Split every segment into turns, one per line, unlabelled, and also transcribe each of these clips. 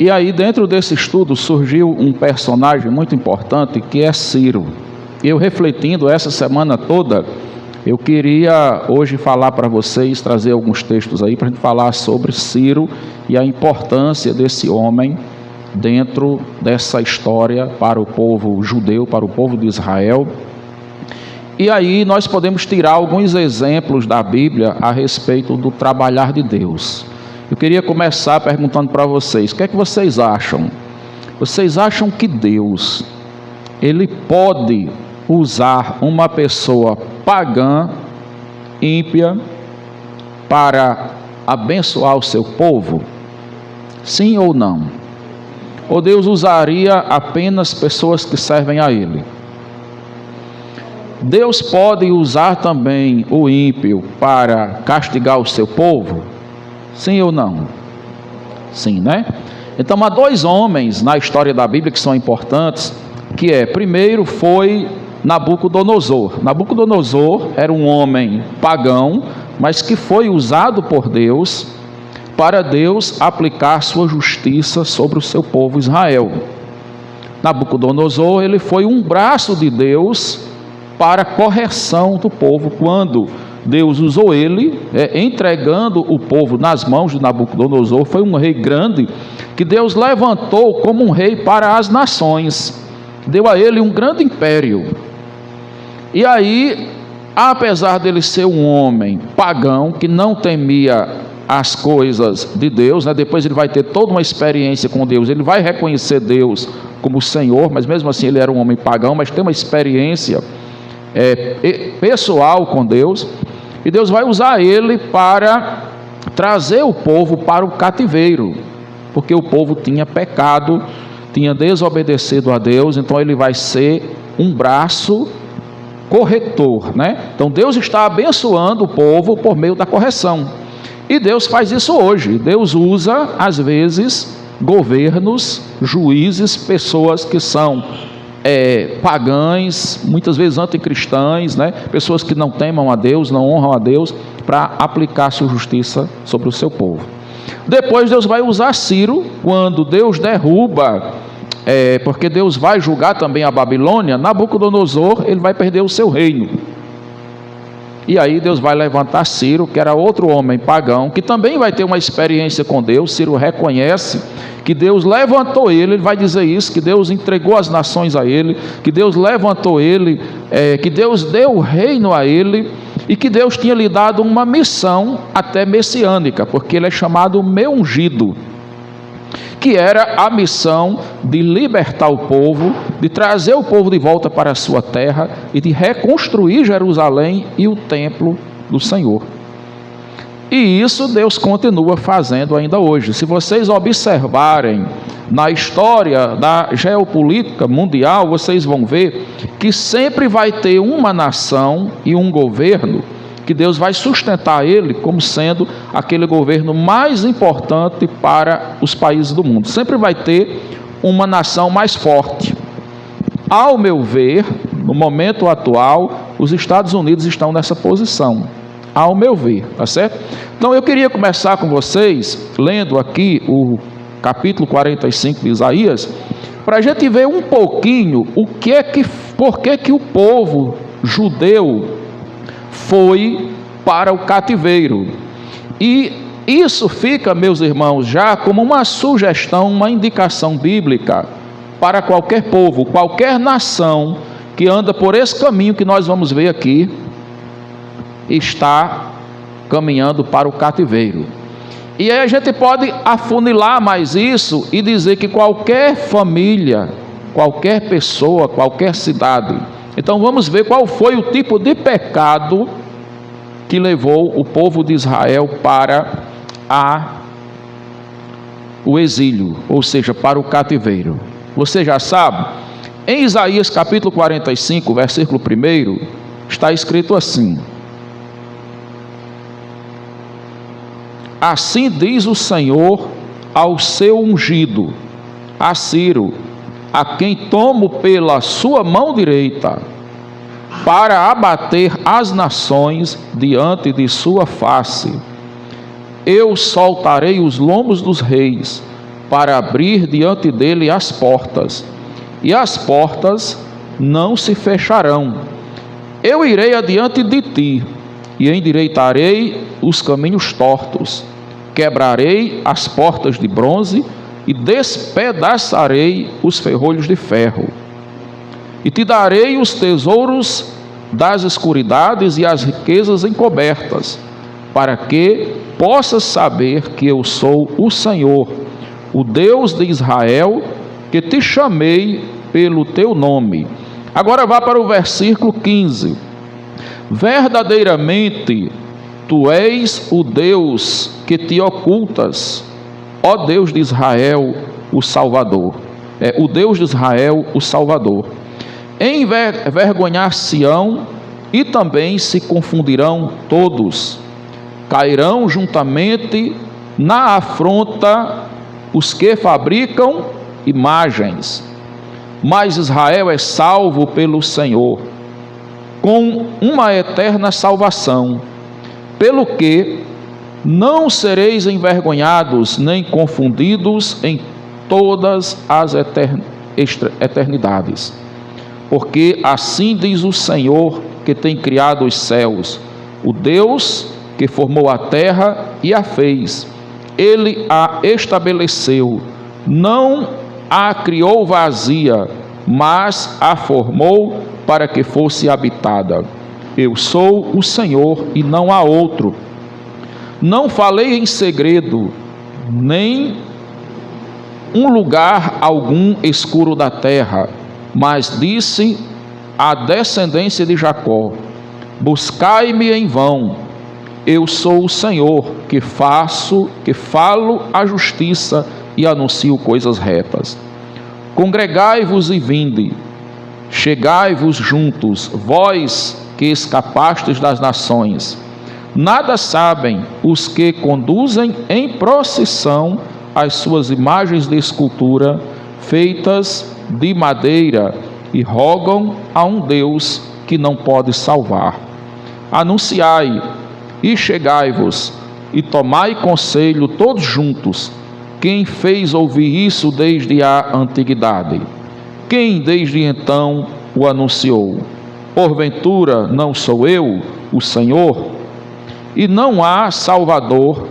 E aí, dentro desse estudo, surgiu um personagem muito importante, que é Ciro. Eu, refletindo essa semana toda, eu queria hoje falar para vocês, trazer alguns textos aí, para a gente falar sobre Ciro e a importância desse homem dentro dessa história para o povo judeu, para o povo de Israel. E aí nós podemos tirar alguns exemplos da Bíblia a respeito do trabalhar de Deus. Eu queria começar perguntando para vocês, o que é que vocês acham? Vocês acham que Deus, Ele pode usar uma pessoa pagã, ímpia, para abençoar o seu povo? Sim ou não? Ou Deus usaria apenas pessoas que servem a Ele? Deus pode usar também o ímpio para castigar o seu povo? Sim ou não? Sim, né? Então há dois homens na história da Bíblia que são importantes, que primeiro foi Nabucodonosor. Nabucodonosor era um homem pagão, mas que foi usado por Deus para Deus aplicar sua justiça sobre o seu povo Israel. Nabucodonosor, ele foi um braço de Deus para a correção do povo, quando Deus usou ele, entregando o povo nas mãos de Nabucodonosor. Foi um rei grande, que Deus levantou como um rei para as nações, deu a ele um grande império. E aí, apesar dele ser um homem pagão, que não temia as coisas de Deus, depois ele vai ter toda uma experiência com Deus, ele vai reconhecer Deus como Senhor, mas mesmo assim ele era um homem pagão, mas tem uma experiência pessoal com Deus, e Deus vai usar ele para trazer o povo para o cativeiro, porque o povo tinha pecado, tinha desobedecido a Deus. Então ele vai ser um braço corretor, Então Deus está abençoando o povo por meio da correção, e Deus faz isso hoje. Deus usa às vezes governos, juízes, pessoas que são pagãs, muitas vezes anticristãs, pessoas que não temam a Deus, não honram a Deus, para aplicar sua justiça sobre o seu povo. Depois Deus vai usar Ciro, quando Deus derruba, porque Deus vai julgar também a Babilônia. Nabucodonosor, ele vai perder o seu reino, e aí Deus vai levantar Ciro, que era outro homem pagão, que também vai ter uma experiência com Deus. Ciro reconhece que Deus levantou ele vai dizer isso, que Deus entregou as nações a ele, que Deus levantou ele, que Deus deu o reino a ele, e que Deus tinha lhe dado uma missão até messiânica, porque ele é chamado meu ungido, que era a missão de libertar o povo, de trazer o povo de volta para a sua terra e de reconstruir Jerusalém e o templo do Senhor. E isso Deus continua fazendo ainda hoje. Se vocês observarem na história da geopolítica mundial, vocês vão ver que sempre vai ter uma nação e um governo que Deus vai sustentar ele como sendo aquele governo mais importante para os países do mundo. Sempre vai ter uma nação mais forte. Ao meu ver, no momento atual, os Estados Unidos estão nessa posição, ao meu ver, tá certo? Então eu queria começar com vocês, lendo aqui o capítulo 45 de Isaías, para a gente ver um pouquinho por que o povo judeu foi para o cativeiro. E isso fica, meus irmãos, já como uma sugestão, uma indicação bíblica para qualquer povo, qualquer nação que anda por esse caminho que nós vamos ver aqui, está caminhando para o cativeiro. E aí a gente pode afunilar mais isso e dizer que qualquer família, qualquer pessoa, qualquer cidade. Então vamos ver qual foi o tipo de pecado que levou o povo de Israel para o exílio, ou seja, para o cativeiro. Você já sabe, em Isaías capítulo 45, versículo 1, está escrito assim: assim diz o Senhor ao seu ungido, a Ciro, a quem tomo pela sua mão direita, para abater as nações diante de sua face. Eu soltarei os lombos dos reis, para abrir diante dele as portas, e as portas não se fecharão. Eu irei adiante de ti, e endireitarei os caminhos tortos, quebrarei as portas de bronze, e despedaçarei os ferrolhos de ferro. E te darei os tesouros das escuridades e as riquezas encobertas, para que possas saber que eu sou o Senhor, o Deus de Israel, que te chamei pelo teu nome. Agora vá para o versículo 15. Verdadeiramente, tu és o Deus que te ocultas, ó Deus de Israel, o Salvador. O Deus de Israel, o Salvador. Envergonhar-se-ão e também se confundirão todos. Cairão juntamente na afronta os que fabricam imagens. Mas Israel é salvo pelo Senhor, com uma eterna salvação, pelo que não sereis envergonhados nem confundidos em todas as eternidades. Porque assim diz o Senhor, que tem criado os céus, o Deus que formou a terra e a fez. Ele a estabeleceu, não a criou vazia, mas a formou para que fosse habitada. Eu sou o Senhor e não há outro. Não falei em segredo, nem um lugar algum escuro da terra, mas disse à descendência de Jacó: buscai-me em vão. Eu sou o Senhor, que falo a justiça e anuncio coisas retas. Congregai-vos e vinde, chegai-vos juntos, vós que escapastes das nações. Nada sabem os que conduzem em procissão as suas imagens de escultura, feitas de madeira, e rogam a um Deus que não pode salvar. Anunciai, e chegai-vos, e tomai conselho todos juntos. Quem fez ouvir isso desde a antiguidade? Quem desde então o anunciou? Porventura não sou eu, o Senhor? E não há Salvador,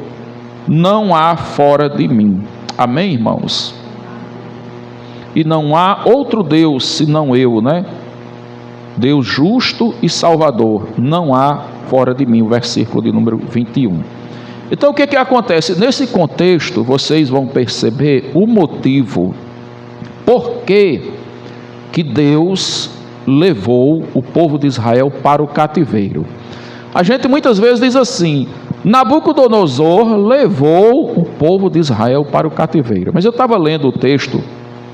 não há fora de mim. Amém, irmãos? E não há outro Deus senão eu, né? Deus justo e Salvador, não há fora de mim. O versículo de número 21. Então o que acontece? Nesse contexto vocês vão perceber o motivo por que Deus levou o povo de Israel para o cativeiro. A gente muitas vezes diz assim: Nabucodonosor levou o povo de Israel para o cativeiro. Mas eu estava lendo o texto,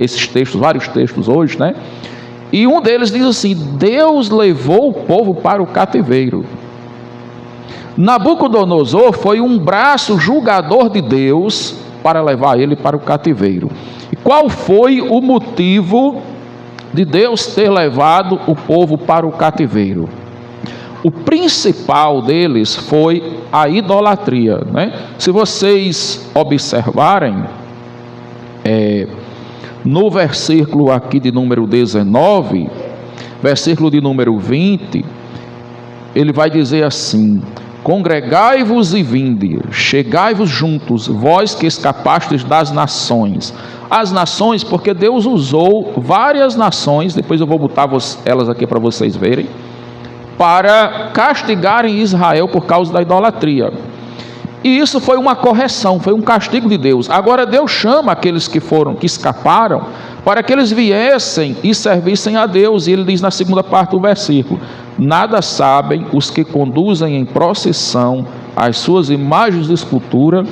esses textos, vários textos hoje, né? E um deles diz assim: Deus levou o povo para o cativeiro. Nabucodonosor foi um braço julgador de Deus para levar ele para o cativeiro. E qual foi o motivo de Deus ter levado o povo para o cativeiro? O principal deles foi a idolatria, né? Se vocês observarem, no versículo aqui de número 19, versículo de número 20, ele vai dizer assim: congregai-vos e vinde, chegai-vos juntos, vós que escapastes das nações. As nações, porque Deus usou várias nações, depois eu vou botar elas aqui para vocês verem, para castigarem Israel por causa da idolatria. E isso foi uma correção, foi um castigo de Deus. Agora Deus chama aqueles que escaparam, para que eles viessem e servissem a Deus. E ele diz na segunda parte do versículo: nada sabem os que conduzem em procissão as suas imagens de escultura,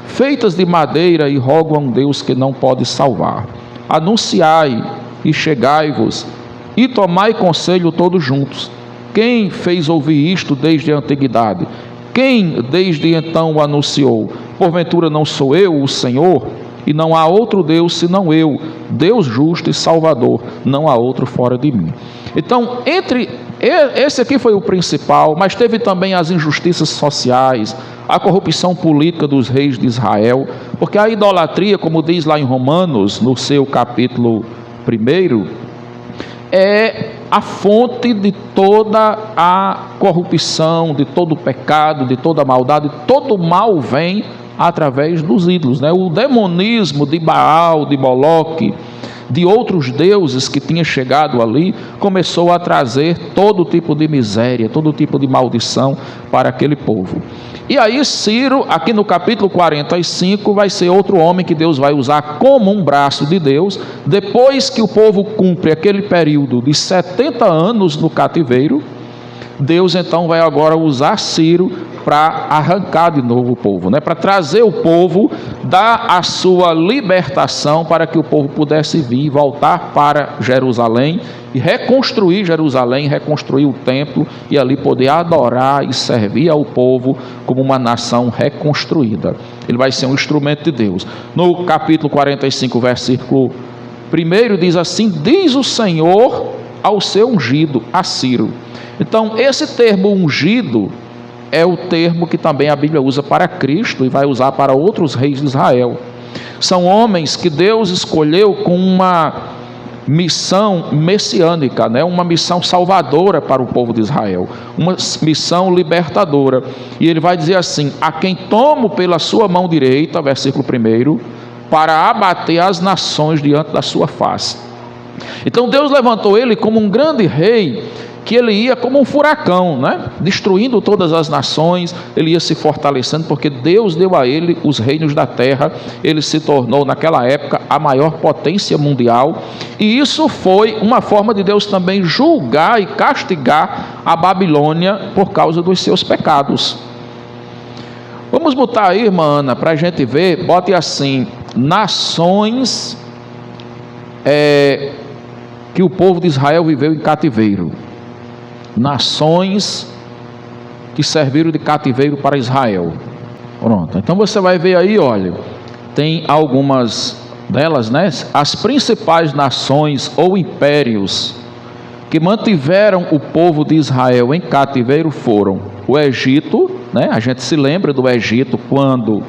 feitas de madeira, e rogam a um Deus que não pode salvar. Anunciai e chegai-vos, e tomai conselho todos juntos. Quem fez ouvir isto desde a antiguidade? Quem desde então o anunciou? Porventura não sou eu, o Senhor? E não há outro Deus senão eu, Deus justo e Salvador, não há outro fora de mim. Então, esse aqui foi o principal, mas teve também as injustiças sociais, a corrupção política dos reis de Israel, porque a idolatria, como diz lá em Romanos, no seu capítulo 1, é a fonte de toda a corrupção, de todo o pecado, de toda a maldade. Todo mal vem através dos ídolos, né? O demonismo de Baal, de Moloque, de outros deuses que tinha chegado ali, começou a trazer todo tipo de miséria, todo tipo de maldição para aquele povo. E aí Ciro, aqui no capítulo 45, vai ser outro homem que Deus vai usar como um braço de Deus, depois que o povo cumpre aquele período de 70 anos no cativeiro. Deus então vai agora usar Ciro para arrancar de novo o povo, né? Para trazer o povo, dar a sua libertação, para que o povo pudesse vir e voltar para Jerusalém e reconstruir Jerusalém, reconstruir o templo e ali poder adorar e servir ao povo como uma nação reconstruída. Ele vai ser um instrumento de Deus. No capítulo 45, versículo 1, diz assim: diz o Senhor ao seu ungido, a Ciro. Então, esse termo ungido é o termo que também a Bíblia usa para Cristo e vai usar para outros reis de Israel. São homens que Deus escolheu com uma missão messiânica, né? Uma missão salvadora para o povo de Israel, uma missão libertadora. E ele vai dizer assim: a quem tomo pela sua mão direita, versículo 1, para abater as nações diante da sua face. Então Deus levantou ele como um grande rei, que ele ia como um furacão, né? Destruindo todas as nações, ele ia se fortalecendo, porque Deus deu a ele os reinos da terra. Ele se tornou naquela época a maior potência mundial, e isso foi uma forma de Deus também julgar e castigar a Babilônia por causa dos seus pecados. Vamos botar aí, irmã Ana, para a gente ver. Bote assim: nações que o povo de Israel viveu em cativeiro. Nações que serviram de cativeiro para Israel. Pronto, então você vai ver aí, olha, tem algumas delas, né? As principais nações ou impérios que mantiveram o povo de Israel em cativeiro foram o Egito, né? A gente se lembra do Egito quando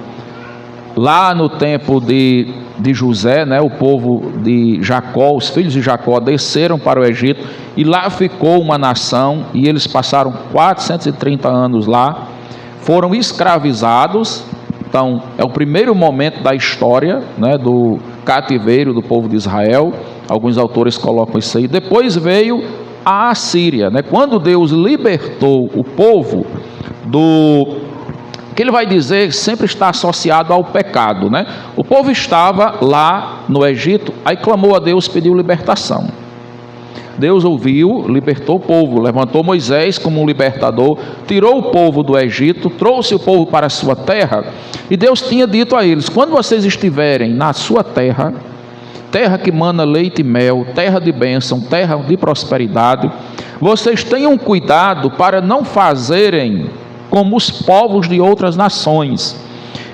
lá no tempo de José, né, o povo de Jacó, os filhos de Jacó desceram para o Egito, e lá ficou uma nação, e eles passaram 430 anos lá, foram escravizados. Então é o primeiro momento da história, né, do cativeiro do povo de Israel. Alguns autores colocam isso aí. Depois veio a Assíria, né, quando Deus libertou o povo que ele vai dizer sempre está associado ao pecado, né? O povo estava lá no Egito, aí clamou a Deus, pediu libertação. Deus ouviu, libertou o povo, levantou Moisés como um libertador, tirou o povo do Egito, trouxe o povo para a sua terra, e Deus tinha dito a eles: quando vocês estiverem na sua terra, terra que mana leite e mel, terra de bênção, terra de prosperidade, vocês tenham cuidado para não fazerem como os povos de outras nações.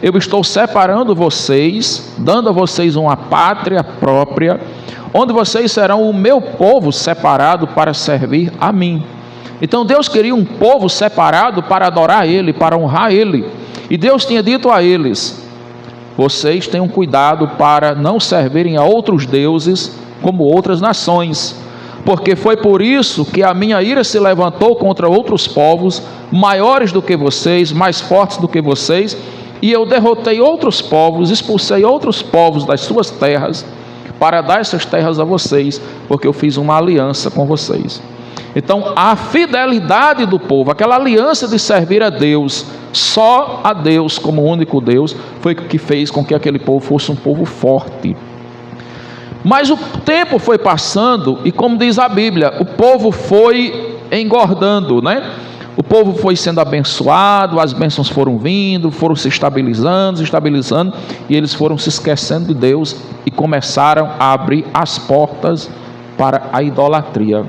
Eu estou separando vocês, dando a vocês uma pátria própria, onde vocês serão o meu povo separado para servir a mim. Então Deus queria um povo separado para adorar Ele, para honrar Ele. E Deus tinha dito a eles: vocês tenham cuidado para não servirem a outros deuses como outras nações, porque foi por isso que a minha ira se levantou contra outros povos, maiores do que vocês, mais fortes do que vocês, e eu derrotei outros povos, expulsei outros povos das suas terras, para dar essas terras a vocês, porque eu fiz uma aliança com vocês. Então a fidelidade do povo, aquela aliança de servir a Deus, só a Deus como único Deus, foi o que fez com que aquele povo fosse um povo forte. Mas o tempo foi passando, e como diz a Bíblia, o povo foi engordando, né? O povo foi sendo abençoado, as bênçãos foram vindo, foram se estabilizando, e eles foram se esquecendo de Deus e começaram a abrir as portas para a idolatria.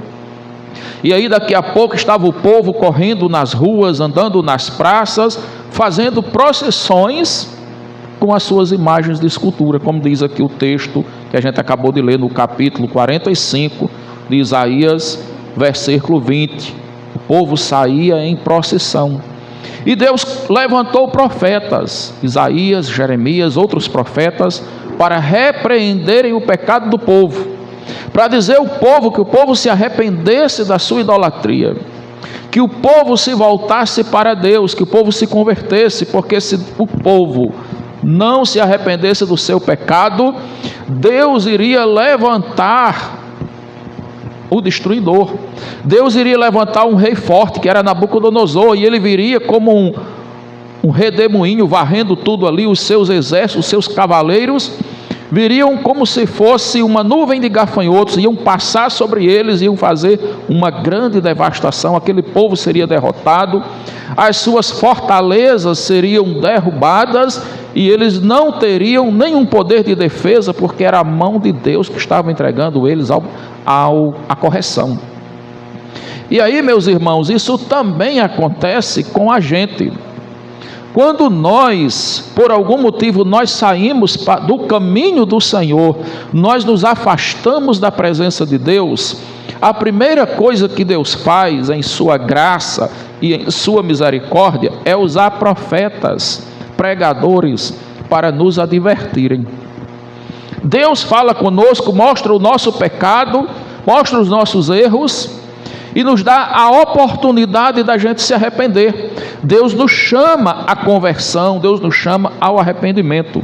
E aí daqui a pouco estava o povo correndo nas ruas, andando nas praças, fazendo procissões com as suas imagens de escultura, como diz aqui o texto que a gente acabou de ler no capítulo 45 de Isaías, versículo 20. O povo saía em procissão. E Deus levantou profetas, Isaías, Jeremias, outros profetas, para repreenderem o pecado do povo, para dizer ao povo que o povo se arrependesse da sua idolatria, que o povo se voltasse para Deus, que o povo se convertesse, porque se o povo não se arrependesse do seu pecado, Deus iria levantar o destruidor. Deus iria levantar um rei forte, que era Nabucodonosor, e ele viria como um redemoinho, varrendo tudo ali, os seus exércitos, os seus cavaleiros, viriam como se fosse uma nuvem de gafanhotos, iam passar sobre eles, iam fazer uma grande devastação, aquele povo seria derrotado, as suas fortalezas seriam derrubadas, e eles não teriam nenhum poder de defesa, porque era a mão de Deus que estava entregando eles à correção. E aí, meus irmãos, isso também acontece com a gente. Quando nós, por algum motivo, nós saímos do caminho do Senhor, nós nos afastamos da presença de Deus, a primeira coisa que Deus faz em sua graça e em sua misericórdia é usar profetas, pregadores, para nos advertirem. Deus fala conosco, mostra o nosso pecado, mostra os nossos erros, e nos dá a oportunidade da gente se arrepender. Deus nos chama à conversão, Deus nos chama ao arrependimento.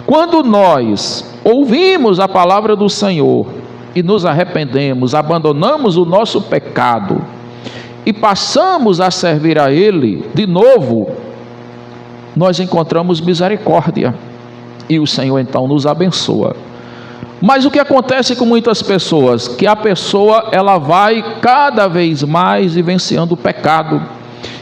Quando nós ouvimos a palavra do Senhor e nos arrependemos, abandonamos o nosso pecado e passamos a servir a Ele de novo, nós encontramos misericórdia e o Senhor então nos abençoa. Mas o que acontece com muitas pessoas? Que a pessoa ela vai cada vez mais vivenciando o pecado,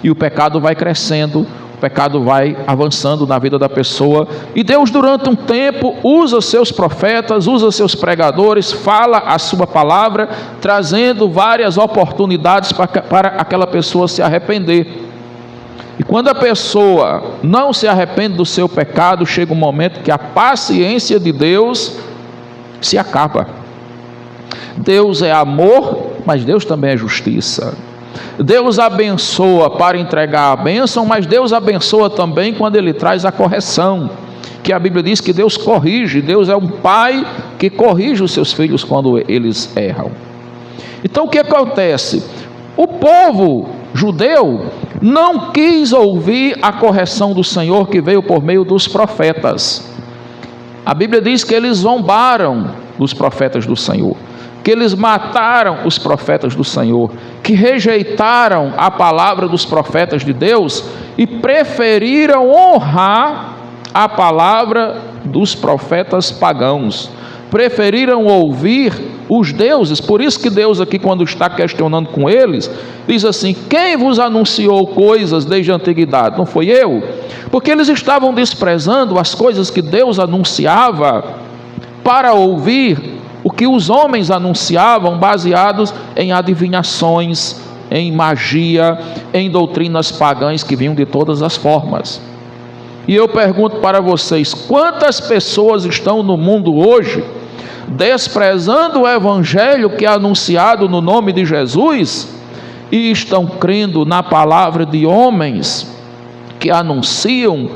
e o pecado vai crescendo, o pecado vai avançando na vida da pessoa, e Deus durante um tempo usa seus profetas, usa seus pregadores, fala a sua palavra, trazendo várias oportunidades para aquela pessoa se arrepender. E quando a pessoa não se arrepende do seu pecado, chega um momento que a paciência de Deus se acaba. Deus é amor, mas Deus também é justiça. Deus abençoa para entregar a bênção, mas Deus abençoa também quando Ele traz a correção, que a Bíblia diz que Deus corrige. Deus é um pai que corrige os seus filhos quando eles erram. Então o que acontece? O povo judeu não quis ouvir a correção do Senhor que veio por meio dos profetas. A Bíblia diz que eles zombaram dos profetas do Senhor, que eles mataram os profetas do Senhor, que rejeitaram a palavra dos profetas de Deus e preferiram honrar a palavra dos profetas pagãos, preferiram ouvir os deuses. Por isso que Deus aqui, quando está questionando com eles, diz assim: quem vos anunciou coisas desde a antiguidade? Não foi eu? Porque eles estavam desprezando as coisas que Deus anunciava para ouvir o que os homens anunciavam, baseados em adivinhações, em magia, em doutrinas pagãs que vinham de todas as formas. E eu pergunto para vocês: quantas pessoas estão no mundo hoje desprezando o evangelho que é anunciado no nome de Jesus e estão crendo na palavra de homens que anunciam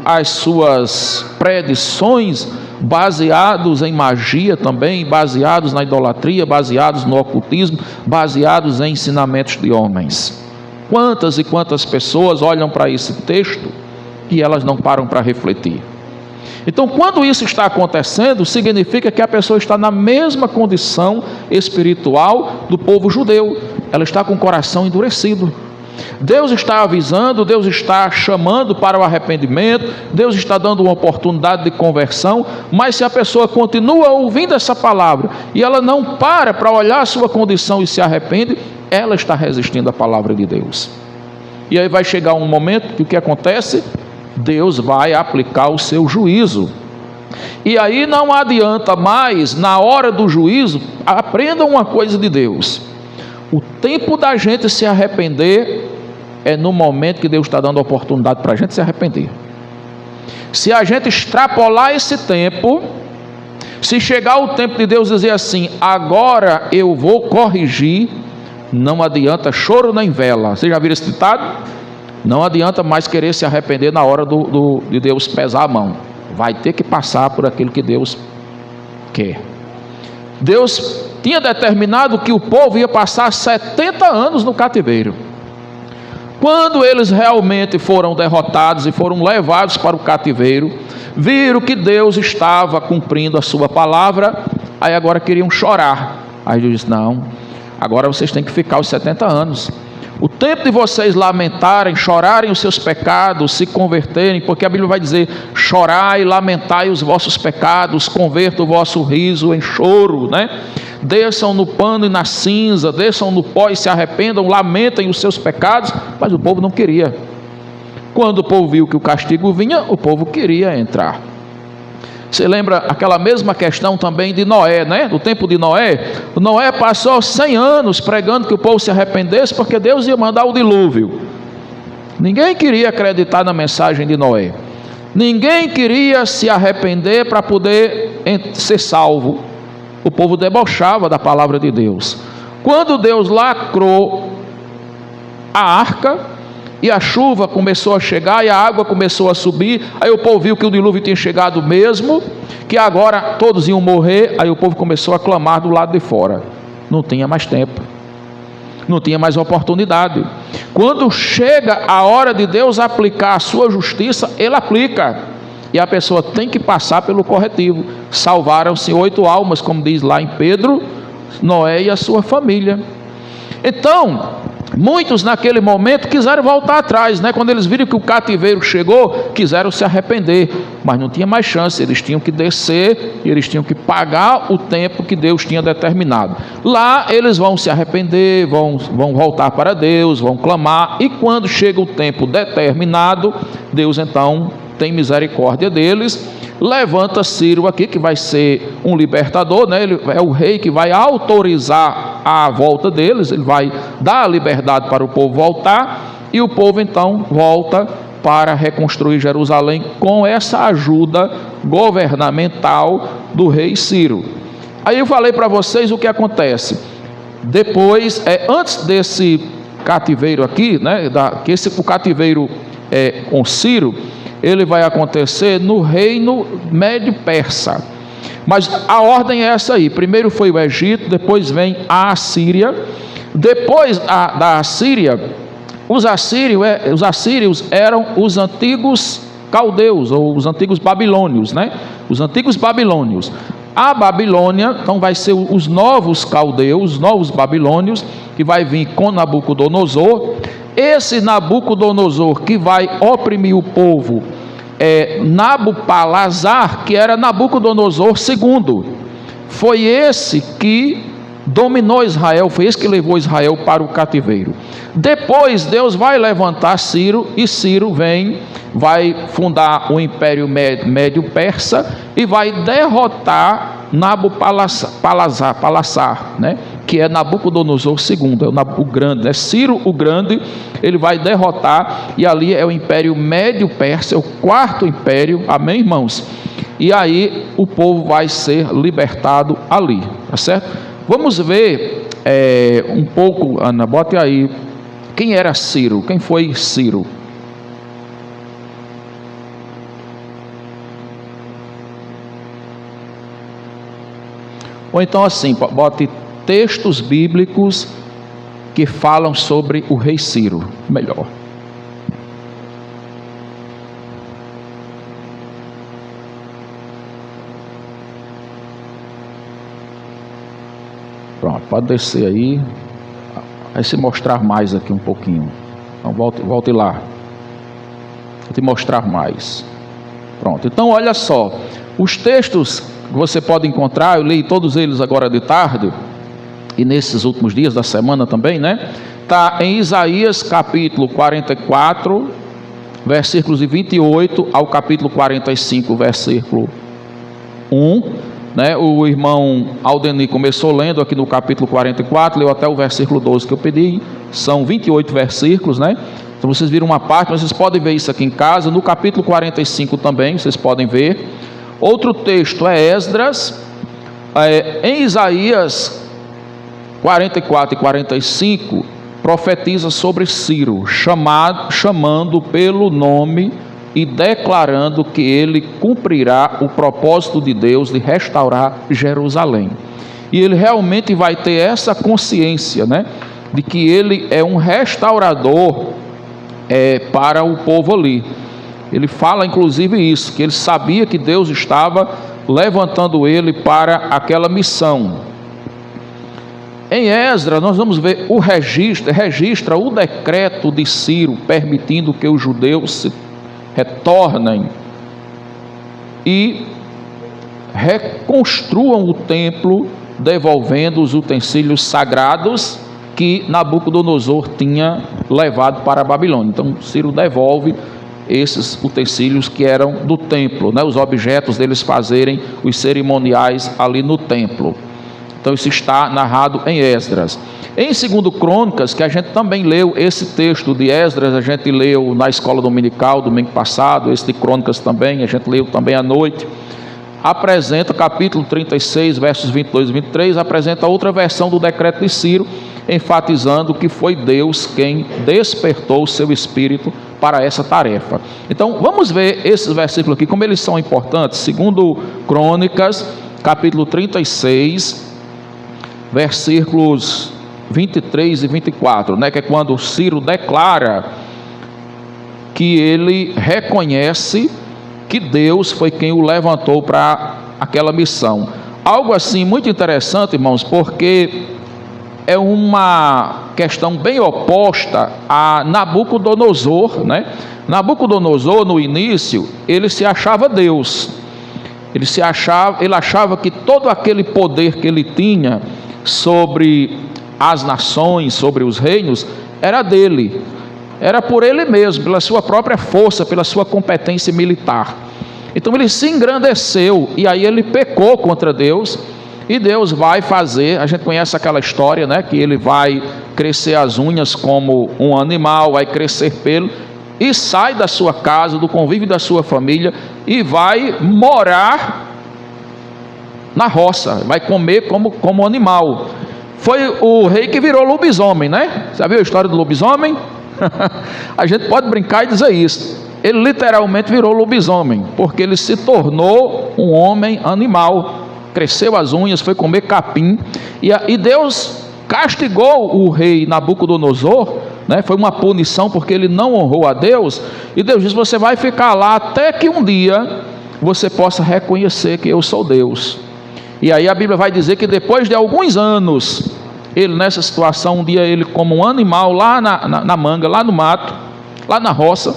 as suas predições, baseados em magia também, baseados na idolatria, baseados no ocultismo, baseados em ensinamentos de homens? Quantas e quantas pessoas olham para esse texto e elas não param para refletir? Então, quando isso está acontecendo, significa que a pessoa está na mesma condição espiritual do povo judeu. Ela está com o coração endurecido. Deus está avisando, Deus está chamando para o arrependimento, Deus está dando uma oportunidade de conversão, mas se a pessoa continua ouvindo essa palavra e ela não para olhar a sua condição e se arrepende, ela está resistindo à palavra de Deus. E aí vai chegar um momento que o que acontece? Deus vai aplicar o seu juízo. E aí não adianta mais, na hora do juízo, aprenda uma coisa de Deus: o tempo da gente se arrepender é no momento que Deus está dando a oportunidade para a gente se arrepender. Se a gente extrapolar esse tempo, se chegar o tempo de Deus dizer assim, agora eu vou corrigir, não adianta choro nem vela. Você já viu esse ditado? Não adianta mais querer se arrepender na hora de Deus pesar a mão. Vai ter que passar por aquilo que Deus quer. Deus tinha determinado que o povo ia passar 70 anos no cativeiro. Quando eles realmente foram derrotados e foram levados para o cativeiro, viram que Deus estava cumprindo a sua palavra, aí agora queriam chorar. Aí Deus disse, não, agora vocês têm que ficar os 70 anos. O tempo de vocês lamentarem, chorarem os seus pecados, se converterem, porque a Bíblia vai dizer, chorai e lamentai os vossos pecados, converta o vosso riso em choro, né? Desçam no pano e na cinza, desçam no pó e se arrependam, lamentem os seus pecados, mas o povo não queria. Quando o povo viu que o castigo vinha, o povo queria entrar. Você lembra aquela mesma questão também de Noé, né? Do tempo de Noé. Noé passou 100 anos pregando que o povo se arrependesse, porque Deus ia mandar o dilúvio. Ninguém queria acreditar na mensagem de Noé. Ninguém queria se arrepender para poder ser salvo. O povo debochava da palavra de Deus. Quando Deus lacrou a arca, e a chuva começou a chegar, e a água começou a subir, aí o povo viu que o dilúvio tinha chegado mesmo, que agora todos iam morrer, aí o povo começou a clamar do lado de fora. Não tinha mais tempo, não tinha mais oportunidade. Quando chega a hora de Deus aplicar a sua justiça, Ele aplica, e a pessoa tem que passar pelo corretivo. Salvaram-se 8 almas, como diz lá em Pedro, Noé e a sua família. Então, muitos naquele momento quiseram voltar atrás, né? Quando eles viram que o cativeiro chegou, quiseram se arrepender, mas não tinha mais chance. Eles tinham que descer e eles tinham que pagar o tempo que Deus tinha determinado. Lá eles vão se arrepender, vão voltar para Deus, vão clamar, e quando chega o tempo determinado, Deus então tem misericórdia deles, levanta Ciro aqui, que vai ser um libertador, né? Ele é o rei que vai autorizar a volta deles, ele vai dar a liberdade para o povo voltar, e o povo então volta para reconstruir Jerusalém com essa ajuda governamental do rei Ciro. Aí eu falei para vocês o que acontece depois, antes desse cativeiro aqui, né? O cativeiro com Ciro, ele vai acontecer no reino médio persa. Mas a ordem é essa aí: primeiro foi o Egito, depois vem a Assíria. Depois da Assíria, os assírios eram os antigos caldeus, ou os antigos babilônios, né? Os antigos babilônios. A Babilônia, então, vai ser os novos caldeus, os novos babilônios, que vai vir com Nabucodonosor. Esse Nabucodonosor que vai oprimir o povo Nabopolassar, que era Nabucodonosor II. Foi esse que dominou Israel, foi esse que levou Israel para o cativeiro. Depois Deus vai levantar Ciro, e Ciro vai fundar o Império Médio Persa e vai derrotar Nabopolassar, né? Que é Nabucodonosor II, o Grande, né? Ciro o Grande, ele vai derrotar, e ali é o Império Médio Persa, é o 4º império, amém, irmãos? E aí o povo vai ser libertado ali, tá certo? Vamos ver um pouco, Ana, bote aí, quem era Ciro, quem foi Ciro? Ou então assim, bote textos bíblicos que falam sobre o rei Ciro, melhor. Pronto, pode descer aí. Vai se mostrar mais aqui um pouquinho. Então volte lá. Vou te mostrar mais. Pronto, então olha só. Os textos que você pode encontrar, eu li todos eles agora de tarde, e nesses últimos dias da semana também, né? Está em Isaías capítulo 44, versículos de 28 ao capítulo 45, versículo 1, né? O irmão Aldeni começou lendo aqui no capítulo 44, leu até o versículo 12 que eu pedi, são 28 versículos, né? Então vocês viram uma parte, mas vocês podem ver isso aqui em casa. No capítulo 45 também, vocês podem ver. Outro texto é Esdras. Em Isaías 44 e 45, profetiza sobre Ciro, chamando pelo nome e declarando que ele cumprirá o propósito de Deus de restaurar Jerusalém. E ele realmente vai ter essa consciência, né, de que ele é um restaurador para o povo ali. Ele fala inclusive isso, que ele sabia que Deus estava levantando ele para aquela missão. Em Esdras nós vamos ver registra o decreto de Ciro, permitindo que os judeus se retornem e reconstruam o templo, devolvendo os utensílios sagrados que Nabucodonosor tinha levado para a Babilônia. Então Ciro devolve esses utensílios que eram do templo, né? Os objetos deles fazerem os cerimoniais ali no templo. Então isso está narrado em Esdras. Em 2 Crônicas, que a gente também leu esse texto de Esdras, a gente leu na escola dominical domingo passado, esse de Crônicas também, a gente leu também à noite, apresenta capítulo 36, versos 22 e 23, apresenta outra versão do decreto de Ciro, enfatizando que foi Deus quem despertou o seu espírito para essa tarefa. Então vamos ver esses versículos aqui, como eles são importantes. 2 Crônicas, capítulo 36, versículos 23 e 24, né, que é quando Ciro declara que ele reconhece que Deus foi quem o levantou para aquela missão. Algo assim muito interessante, irmãos, porque é uma questão bem oposta a Nabucodonosor, né? Nabucodonosor, no início, ele se achava Deus. Ele achava que todo aquele poder que ele tinha sobre as nações, sobre os reinos, era dele. Era por ele mesmo, pela sua própria força, pela sua competência militar. Então ele se engrandeceu e aí ele pecou contra Deus. E Deus vai fazer, a gente conhece aquela história, né, que ele vai crescer as unhas como um animal, vai crescer pelo, e sai da sua casa, do convívio da sua família, e vai morar na roça, vai comer como animal. Foi o rei que virou lobisomem, né? Já viu a história do lobisomem? A gente pode brincar e dizer isso. Ele literalmente virou lobisomem, porque ele se tornou um homem animal, cresceu as unhas, foi comer capim, e Deus castigou o rei Nabucodonosor, né? Foi uma punição porque ele não honrou a Deus, e Deus disse: você vai ficar lá até que um dia você possa reconhecer que eu sou Deus. E aí a Bíblia vai dizer que depois de alguns anos, ele nessa situação, um dia ele como um animal lá na manga, lá no mato, lá na roça,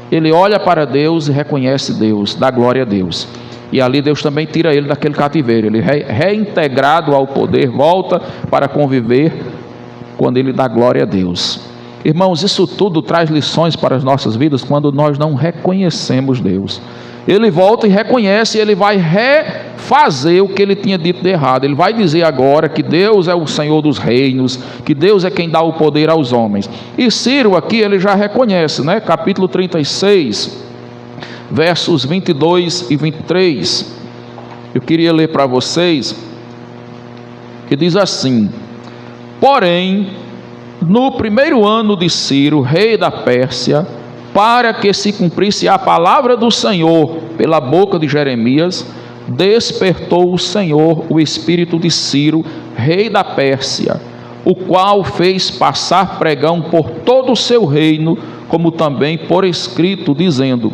ele olha para Deus e reconhece Deus, dá glória a Deus. E ali Deus também tira ele daquele cativeiro, ele reintegrado ao poder, volta para conviver quando ele dá glória a Deus. Irmãos, isso tudo traz lições para as nossas vidas quando nós não reconhecemos Deus. Ele volta e reconhece, ele vai refazer o que ele tinha dito de errado. Ele vai dizer agora que Deus é o Senhor dos reinos, que Deus é quem dá o poder aos homens. E Ciro aqui ele já reconhece, né? Capítulo 36, versos 22 e 23. Eu queria ler para vocês, que diz assim: porém, no primeiro ano de Ciro, rei da Pérsia, para que se cumprisse a palavra do Senhor pela boca de Jeremias, despertou o Senhor o espírito de Ciro, rei da Pérsia, o qual fez passar pregão por todo o seu reino, como também por escrito, dizendo: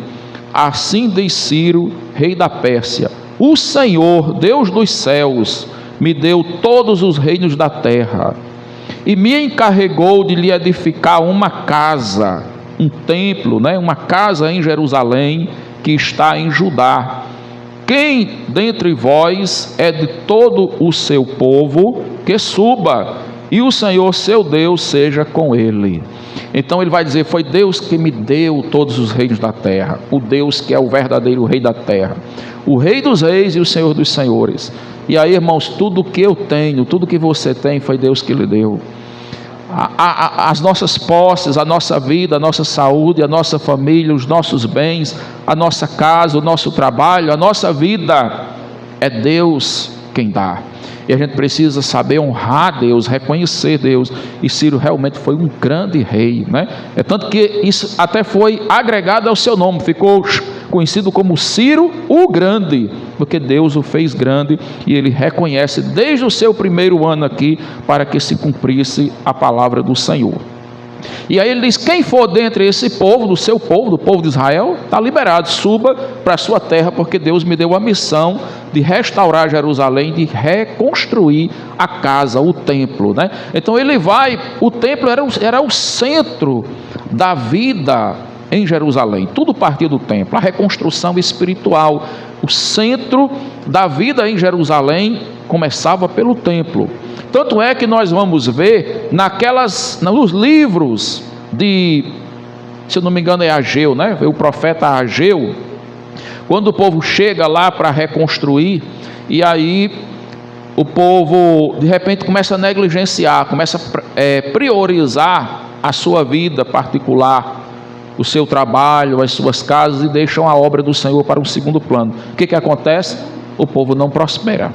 assim diz Ciro, rei da Pérsia: o Senhor, Deus dos céus, me deu todos os reinos da terra, e me encarregou de lhe edificar uma casa, um templo, né? Uma casa em Jerusalém, que está em Judá. Quem dentre vós é de todo o seu povo, que suba, e o Senhor seu Deus seja com ele. Então ele vai dizer: foi Deus que me deu todos os reinos da terra, o Deus que é o verdadeiro rei da terra, o rei dos reis e o Senhor dos senhores. E aí, irmãos, tudo que eu tenho, tudo que você tem, foi Deus que lhe deu. as nossas posses, a nossa vida, a nossa saúde, a nossa família, os nossos bens, a nossa casa, o nosso trabalho, a nossa vida, é Deus quem dá. E a gente precisa saber honrar Deus, reconhecer Deus. E Ciro realmente foi um grande rei, né? É tanto que isso até foi agregado ao seu nome, ficou conhecido como Ciro o Grande, porque Deus o fez grande e ele reconhece desde o seu primeiro ano aqui para que se cumprisse a palavra do Senhor. E aí ele diz: quem for dentre esse povo, do seu povo, do povo de Israel, está liberado, suba para a sua terra, porque Deus me deu a missão de restaurar Jerusalém, de reconstruir a casa, o templo, né? Então ele vai, o templo era o centro da vida em Jerusalém, tudo partia do templo, a reconstrução espiritual, o centro da vida em Jerusalém começava pelo templo. Tanto é que nós vamos ver nos livros de, se eu não me engano é Ageu, né? O profeta Ageu, quando o povo chega lá para reconstruir, e aí o povo de repente começa a negligenciar, começa a priorizar a sua vida particular, o seu trabalho, as suas casas, e deixam a obra do Senhor para um segundo plano. O que acontece? O povo não prospera.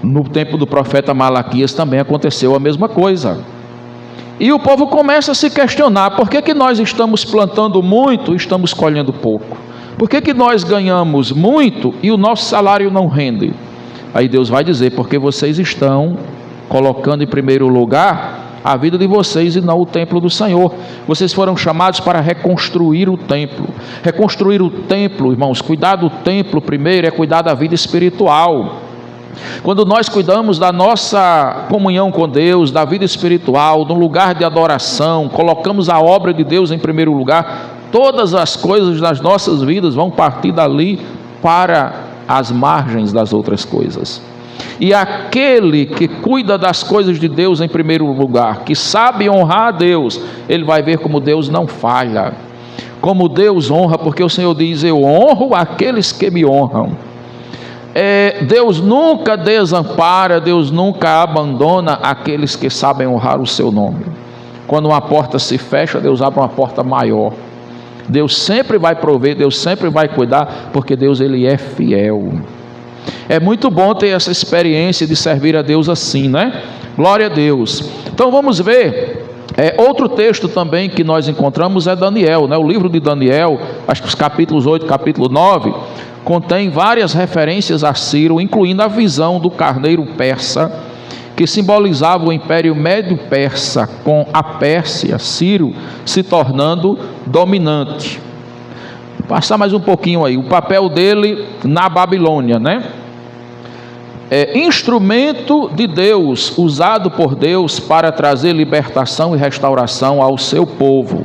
No tempo do profeta Malaquias também aconteceu a mesma coisa. E o povo começa a se questionar: por que nós estamos plantando muito e estamos colhendo pouco? Por que nós ganhamos muito e o nosso salário não rende? Aí Deus vai dizer: porque vocês estão colocando em primeiro lugar a vida de vocês e não o templo do Senhor. Vocês foram chamados para reconstruir o templo. Reconstruir o templo, irmãos, cuidar do templo primeiro é cuidar da vida espiritual. Quando nós cuidamos da nossa comunhão com Deus, da vida espiritual, do lugar de adoração, colocamos a obra de Deus em primeiro lugar, todas as coisas das nossas vidas vão partir dali para as margens das outras coisas. E aquele que cuida das coisas de Deus em primeiro lugar, que sabe honrar a Deus, ele vai ver como Deus não falha, como Deus honra, porque o Senhor diz: eu honro aqueles que me honram. Deus nunca desampara, Deus nunca abandona aqueles que sabem honrar o seu nome. Quando uma porta se fecha, Deus abre uma porta maior. Deus sempre vai prover, Deus sempre vai cuidar, porque Deus, ele é fiel. É muito bom ter essa experiência de servir a Deus assim, né? Glória a Deus. Então vamos ver, outro texto também que nós encontramos é Daniel, né? O livro de Daniel, acho que os capítulos 8, capítulo 9, contém várias referências a Ciro, incluindo a visão do carneiro persa, que simbolizava o Império Médio-Persa, com a Pérsia, Ciro, se tornando dominante. Vou passar mais um pouquinho aí, o papel dele na Babilônia, né? Instrumento de Deus, usado por Deus para trazer libertação e restauração ao seu povo.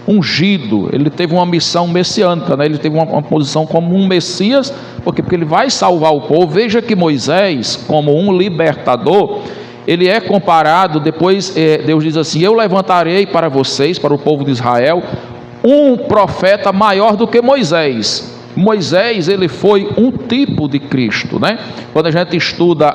Ungido, ele teve uma missão messiânica, né? Ele teve uma posição como um Messias, porque ele vai salvar o povo. Veja que Moisés, como um libertador, ele é comparado, depois Deus diz assim: eu levantarei para vocês, para o povo de Israel, um profeta maior do que Moisés. Moisés, ele foi um tipo de Cristo, né? Quando a gente estuda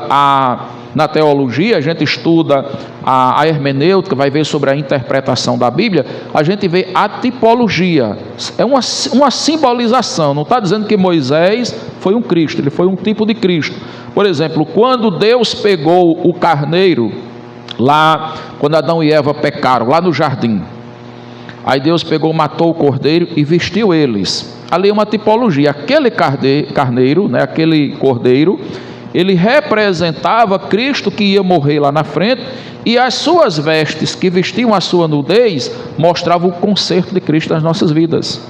na teologia, a gente estuda a hermenêutica, vai ver sobre a interpretação da Bíblia, a gente vê a tipologia, é uma simbolização, não está dizendo que Moisés foi um Cristo, ele foi um tipo de Cristo. Por exemplo, quando Deus pegou o carneiro, lá, quando Adão e Eva pecaram, lá no jardim, aí Deus pegou, matou o cordeiro e vestiu eles. Ali é uma tipologia, aquele carneiro, né, aquele cordeiro, ele representava Cristo que ia morrer lá na frente, e as suas vestes que vestiam a sua nudez mostravam o conserto de Cristo nas nossas vidas.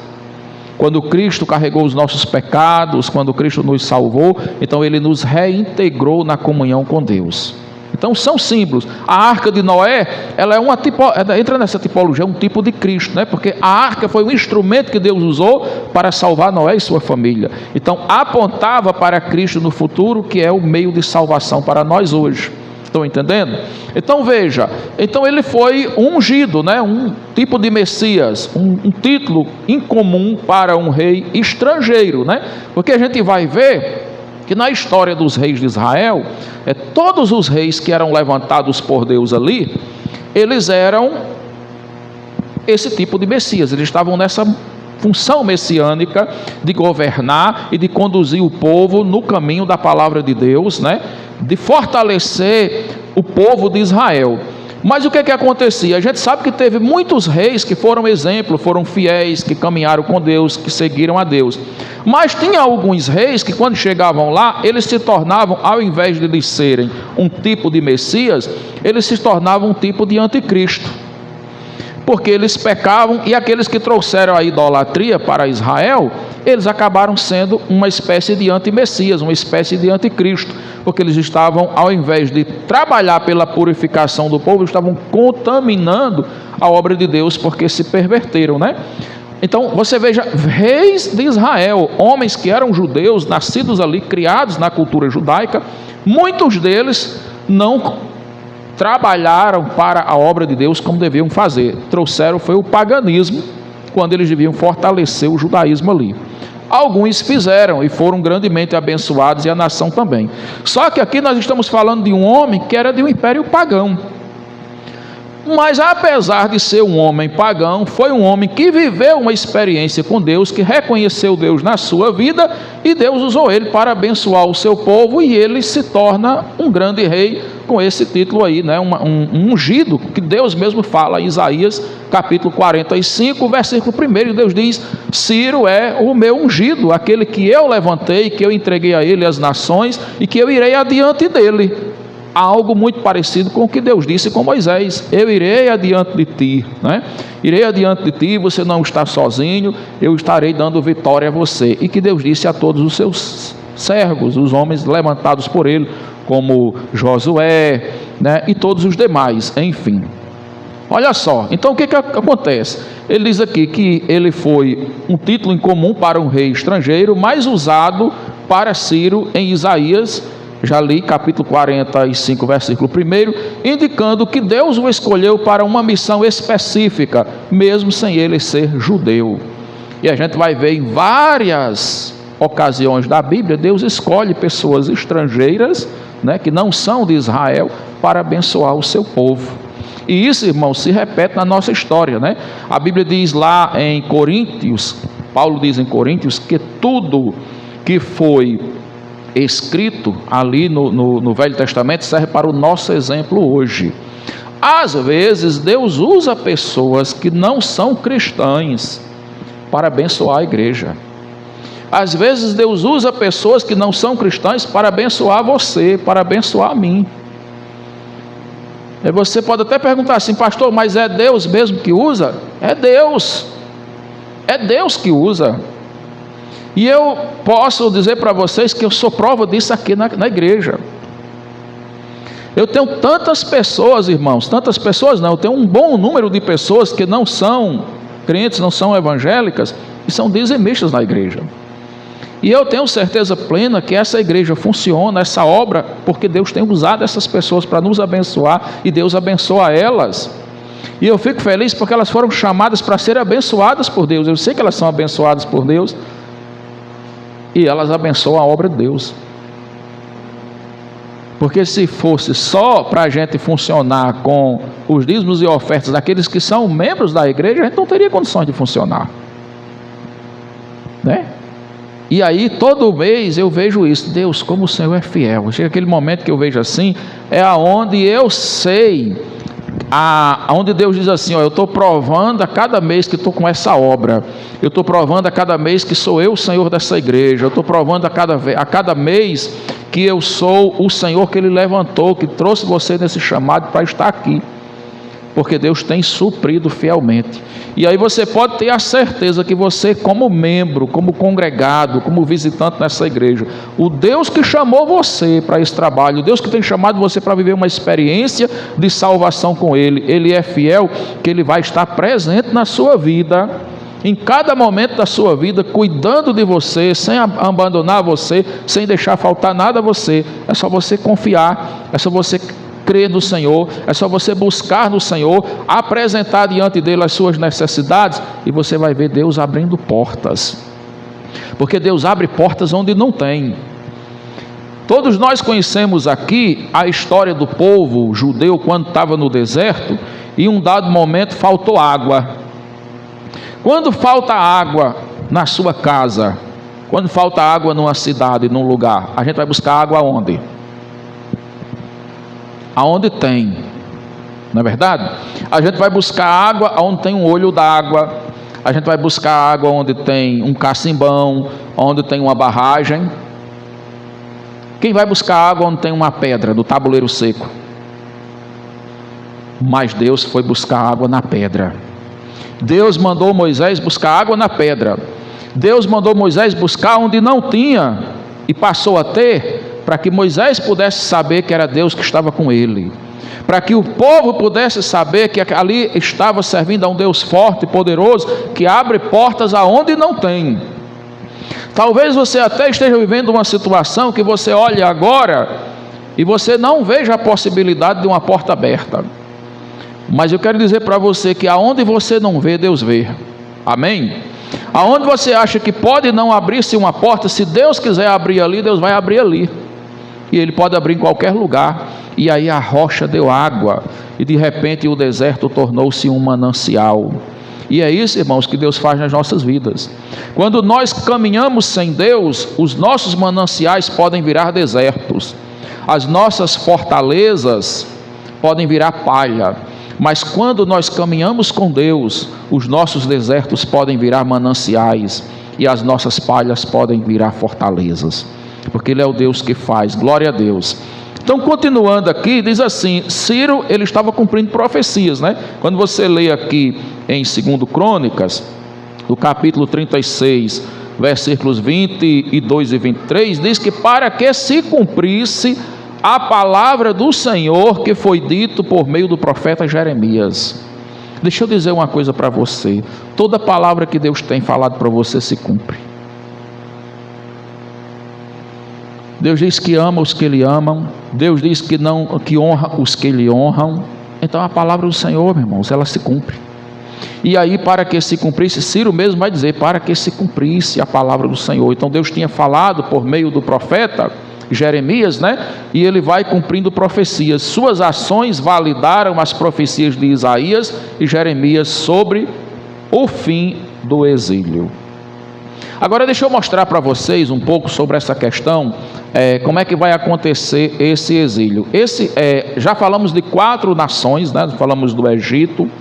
Quando Cristo carregou os nossos pecados, quando Cristo nos salvou, então ele nos reintegrou na comunhão com Deus. Então são símbolos. A arca de Noé, ela entra nessa tipologia, é um tipo de Cristo, né? Porque a arca foi um instrumento que Deus usou para salvar Noé e sua família. Então apontava para Cristo no futuro, que é o meio de salvação para nós hoje. Estão entendendo? Então veja, então ele foi ungido, né? Um tipo de Messias, um título incomum para um rei estrangeiro, né? Porque a gente vai ver que na história dos reis de Israel, todos os reis que eram levantados por Deus ali, eles eram esse tipo de Messias, eles estavam nessa função messiânica de governar e de conduzir o povo no caminho da palavra de Deus, né? De fortalecer o povo de Israel. Mas o que acontecia? A gente sabe que teve muitos reis que foram exemplo, foram fiéis, que caminharam com Deus, que seguiram a Deus. Mas tinha alguns reis que quando chegavam lá, eles se tornavam, ao invés de eles serem um tipo de Messias, eles se tornavam um tipo de anticristo. Porque eles pecavam, e aqueles que trouxeram a idolatria para Israel, eles acabaram sendo uma espécie de anti-messias, uma espécie de anticristo, porque eles estavam, ao invés de trabalhar pela purificação do povo, estavam contaminando a obra de Deus, porque se perverteram, né? Então você veja, reis de Israel, homens que eram judeus, nascidos ali, criados na cultura judaica, muitos deles não trabalharam para a obra de Deus como deviam fazer. Trouxeram foi o paganismo, quando eles deviam fortalecer o judaísmo ali. Alguns fizeram e foram grandemente abençoados, e a nação também. Só que aqui nós estamos falando de um homem que era de um império pagão. Mas apesar de ser um homem pagão, foi um homem que viveu uma experiência com Deus, que reconheceu Deus na sua vida, e Deus usou ele para abençoar o seu povo, e ele se torna um grande rei com esse título aí, né? Um ungido, que Deus mesmo fala em Isaías capítulo 45, versículo 1, e Deus diz: Ciro é o meu ungido, aquele que eu levantei, que eu entreguei a ele as nações, e que eu irei adiante dele. Algo muito parecido com o que Deus disse com Moisés: eu irei adiante de ti, né? Irei adiante de ti, você não está sozinho, eu estarei dando vitória a você. E que Deus disse a todos os seus servos, os homens levantados por ele, como Josué, né? E todos os demais, enfim. Olha só, então o que acontece? Ele diz aqui que ele foi um título incomum para um rei estrangeiro, mas usado para Ciro em Isaías, já li capítulo 45, versículo 1, indicando que Deus o escolheu para uma missão específica, mesmo sem ele ser judeu. E a gente vai ver em várias ocasiões da Bíblia, Deus escolhe pessoas estrangeiras, né, que não são de Israel, para abençoar o seu povo. E isso, irmãos, se repete na nossa história, né? A Bíblia diz lá em Coríntios, Paulo diz em Coríntios, que tudo que foi escrito ali no Velho Testamento serve para o nosso exemplo hoje. Às vezes Deus usa pessoas que não são cristãs para abençoar a igreja. Às vezes Deus usa pessoas que não são cristãs para abençoar você, para abençoar a mim. E você pode até perguntar assim: pastor, mas é Deus mesmo que usa? É Deus que usa. E eu posso dizer para vocês que eu sou prova disso aqui na igreja. Eu tenho tantas pessoas, irmãos, tantas pessoas não, eu tenho um bom número de pessoas que não são crentes, não são evangélicas, e são dizimistas na igreja. E eu tenho certeza plena que essa igreja funciona, essa obra, porque Deus tem usado essas pessoas para nos abençoar, e Deus abençoa elas. E eu fico feliz porque elas foram chamadas para serem abençoadas por Deus. Eu sei que elas são abençoadas por Deus, e elas abençoam a obra de Deus. Porque se fosse só para a gente funcionar com os dízimos e ofertas daqueles que são membros da igreja, a gente não teria condições de funcionar, né? E aí todo mês eu vejo isso: Deus, como o Senhor é fiel. Chega aquele momento que eu vejo assim, é aonde eu sei, aonde Deus diz assim: ó, eu estou provando a cada mês que estou com essa obra, eu estou provando a cada mês que sou eu o Senhor dessa igreja, eu estou provando a cada mês que eu sou o Senhor que Ele levantou, que trouxe você nesse chamado para estar aqui, porque Deus tem suprido fielmente. E aí você pode ter a certeza que você, como membro, como congregado, como visitante nessa igreja, o Deus que chamou você para esse trabalho, o Deus que tem chamado você para viver uma experiência de salvação com Ele, Ele é fiel, que Ele vai estar presente na sua vida, em cada momento da sua vida, cuidando de você, sem abandonar você, sem deixar faltar nada a você. É só você confiar, é só você crer no Senhor, é só você buscar no Senhor, apresentar diante dele as suas necessidades, e você vai ver Deus abrindo portas, porque Deus abre portas onde não tem. Todos nós conhecemos aqui a história do povo judeu quando estava no deserto e em um dado momento faltou água. Quando falta água na sua casa, quando falta água numa cidade, num lugar, a gente vai buscar água aonde? Aonde tem, não é verdade? A gente vai buscar água onde tem um olho d'água, a gente vai buscar água onde tem um cacimbão, onde tem uma barragem. Quem vai buscar água onde tem uma pedra, do tabuleiro seco? Mas Deus foi buscar água na pedra. Deus mandou Moisés buscar água na pedra. Deus mandou Moisés buscar onde não tinha e passou a ter, para que Moisés pudesse saber que era Deus que estava com ele, para que o povo pudesse saber que ali estava servindo a um Deus forte e poderoso, que abre portas aonde não tem. Talvez você até esteja vivendo uma situação que você olha agora e você não veja a possibilidade de uma porta aberta, mas eu quero dizer para você que aonde você não vê, Deus vê. Amém? Aonde você acha que pode não abrir-se uma porta, se Deus quiser abrir ali, Deus vai abrir ali, e Ele pode abrir em qualquer lugar. E aí a rocha deu água, e de repente o deserto tornou-se um manancial. E é isso, irmãos, que Deus faz nas nossas vidas. Quando nós caminhamos sem Deus, os nossos mananciais podem virar desertos, as nossas fortalezas podem virar palha. Mas quando nós caminhamos com Deus, os nossos desertos podem virar mananciais, e as nossas palhas podem virar fortalezas, porque Ele é o Deus que faz. Glória a Deus. Então, continuando aqui, diz assim: Ciro, ele estava cumprindo profecias, né? Quando você lê aqui em 2 Crônicas, no capítulo 36, versículos 22 e 23, diz que para que se cumprisse a palavra do Senhor que foi dito por meio do profeta Jeremias. Deixa eu dizer uma coisa para você: toda palavra que Deus tem falado para você se cumpre. Deus diz que ama os que Ele amam, Deus diz que honra os que Ele honram. Então a palavra do Senhor, meus irmãos, ela se cumpre. E aí, para que se cumprisse, Ciro mesmo vai dizer, para que se cumprisse a palavra do Senhor. Então Deus tinha falado por meio do profeta Jeremias, né? E ele vai cumprindo profecias. Suas ações validaram as profecias de Isaías e Jeremias sobre o fim do exílio. Agora deixa eu mostrar para vocês um pouco sobre essa questão, como é que vai acontecer esse exílio. Já falamos de 4 nações, né? Nós falamos do Egito,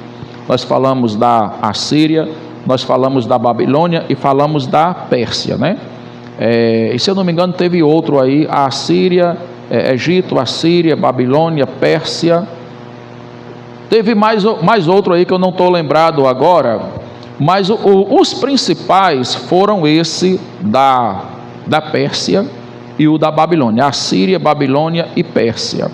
nós falamos da Assíria, nós falamos da Babilônia e falamos da Pérsia, né? E se eu não me engano teve outro aí, a Assíria, Egito, Assíria, Babilônia, Pérsia. Teve mais outro aí que eu não estou lembrado agora. Mas os principais foram esse da Pérsia e o da Babilônia. Assíria, Babilônia e Pérsia.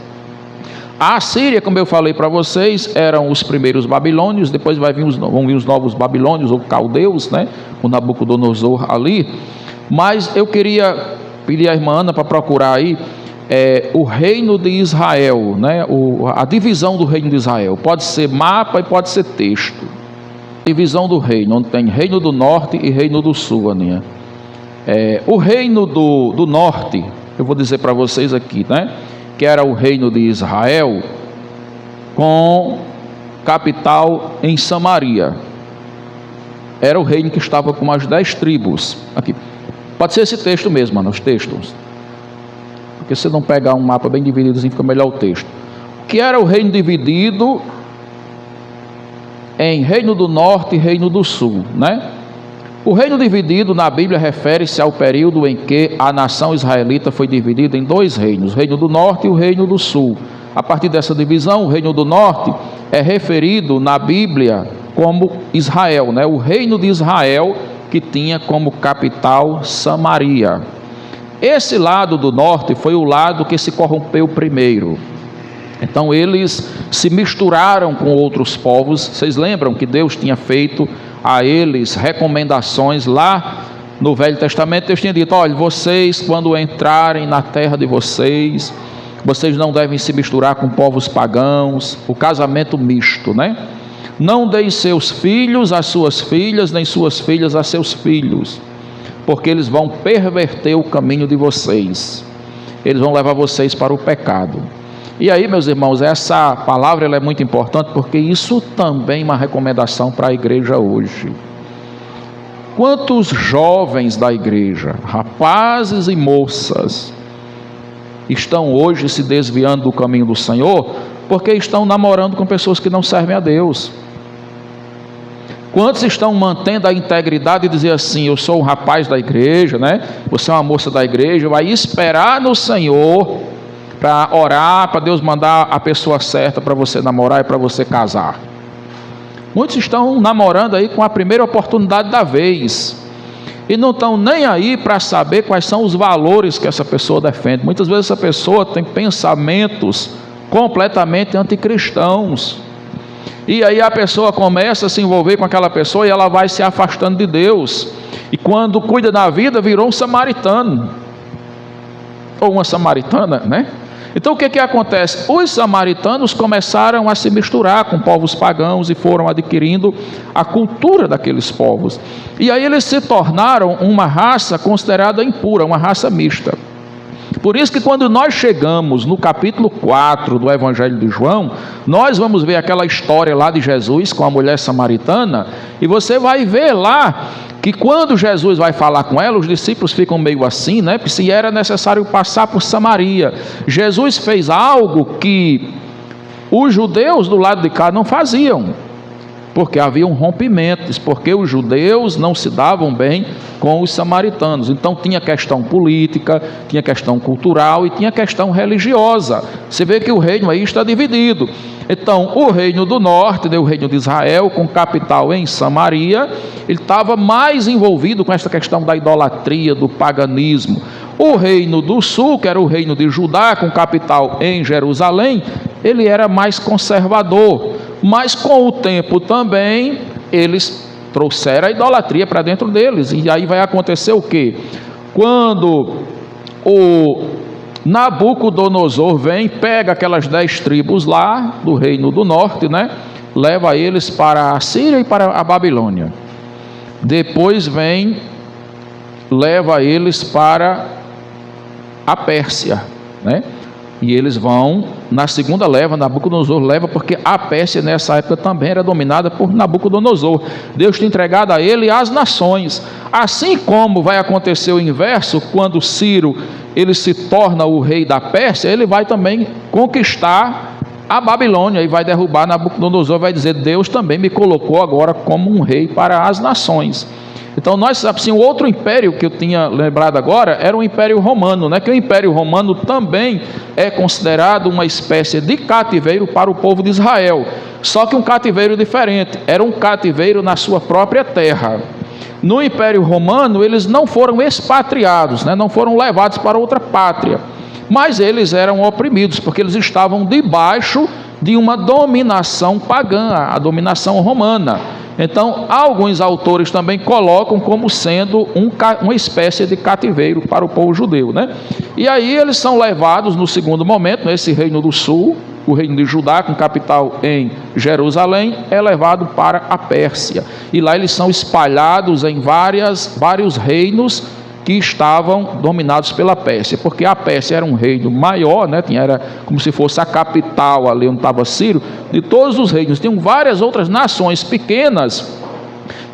A Assíria, como eu falei para vocês, eram os primeiros babilônios. Depois vão vir os novos babilônios ou caldeus, né? O Nabucodonosor ali. Mas eu queria pedir à irmã Ana para procurar aí o reino de Israel, né? A divisão do reino de Israel. Pode ser mapa e pode ser texto. Divisão do reino, onde tem reino do norte e reino do sul, Aninha. O reino do norte, eu vou dizer para vocês aqui, né? Que era o reino de Israel, com capital em Samaria. Era o reino que estava com as 10 tribos. Aqui. Pode ser esse texto mesmo, mano, os textos. Porque se não pegar um mapa bem dividido assim, fica melhor o texto. Que era o reino dividido em reino do norte e reino do sul, né? O reino dividido na Bíblia refere-se ao período em que a nação israelita foi dividida em 2 reinos, o reino do norte e o reino do sul. A partir dessa divisão, o reino do norte é referido na Bíblia como Israel, né? O reino de Israel, que tinha como capital Samaria. Esse lado do norte foi o lado que se corrompeu primeiro. Então eles se misturaram com outros povos. Vocês lembram que Deus tinha feito a eles recomendações lá no Velho Testamento? Deus tinha dito: olha, vocês quando entrarem na terra de vocês, vocês não devem se misturar com povos pagãos. O casamento misto, né? Não deem seus filhos às suas filhas, nem suas filhas a seus filhos, porque eles vão perverter o caminho de vocês. eles vão levar vocês para o pecado. E aí, meus irmãos, essa palavra ela é muito importante, porque isso também é uma recomendação para a igreja hoje. Quantos jovens da igreja, rapazes e moças, estão hoje se desviando do caminho do Senhor, porque estão namorando com pessoas que não servem a Deus? Quantos estão mantendo a integridade e dizer assim: eu sou um rapaz da igreja, né? Você é uma moça da igreja, vai esperar no Senhor para orar, para Deus mandar a pessoa certa para você namorar e para você casar. Muitos estão namorando aí com a primeira oportunidade da vez e não estão nem aí para saber quais são os valores que essa pessoa defende. Muitas vezes essa pessoa tem pensamentos completamente anticristãos, e aí a pessoa começa a se envolver com aquela pessoa e ela vai se afastando de Deus, e quando cuida da vida virou um samaritano ou uma samaritana, né? Então o que acontece? Os samaritanos começaram a se misturar com povos pagãos e foram adquirindo a cultura daqueles povos, e aí eles se tornaram uma raça considerada impura, uma raça mista. Por isso que quando nós chegamos no capítulo 4 do Evangelho de João, nós vamos ver aquela história lá de Jesus com a mulher samaritana, e você vai ver lá que quando Jesus vai falar com ela, os discípulos ficam meio assim, né? Se era necessário passar por Samaria. Jesus fez algo que os judeus do lado de cá não faziam, porque havia um rompimento, porque os judeus não se davam bem com os samaritanos. Então tinha questão política, tinha questão cultural e tinha questão religiosa. Você vê que o reino aí está dividido. Então o reino do norte, o reino de Israel, com capital em Samaria, ele estava mais envolvido com essa questão da idolatria, do paganismo. O reino do sul, que era o reino de Judá, com capital em Jerusalém, ele era mais conservador. Mas com o tempo também eles trouxeram a idolatria para dentro deles. E aí vai acontecer o quê? Quando o Nabucodonosor vem, pega aquelas 10 tribos lá do reino do norte, né? Leva eles para a Síria e para a Babilônia. Depois vem, leva eles para a Pérsia, né? E eles vão, na segunda leva, Nabucodonosor leva, porque a Pérsia nessa época também era dominada por Nabucodonosor. Deus tinha entregado a ele as nações. Assim como vai acontecer o inverso, quando Ciro ele se torna o rei da Pérsia, ele vai também conquistar a Babilônia e vai derrubar Nabucodonosor, vai dizer: Deus também me colocou agora como um rei para as nações. Então nós, assim, o outro império que eu tinha lembrado agora era o Império Romano, né? Que o Império Romano também é considerado uma espécie de cativeiro para o povo de Israel, só que um cativeiro diferente, era um cativeiro na sua própria terra. No Império Romano eles não foram expatriados, né? Não foram levados para outra pátria, mas eles eram oprimidos, porque eles estavam debaixo de uma dominação pagã, a dominação romana. Então, alguns autores também colocam como sendo uma espécie de cativeiro para o povo judeu, né? E aí eles são levados no segundo momento, nesse reino do sul, o reino de Judá, com capital em Jerusalém, é levado para a Pérsia. E lá eles são espalhados em vários reinos que estavam dominados pela Pérsia, porque a Pérsia era um reino maior, né? Era como se fosse a capital ali onde estava Ciro, de todos os reinos. Tinham várias outras nações pequenas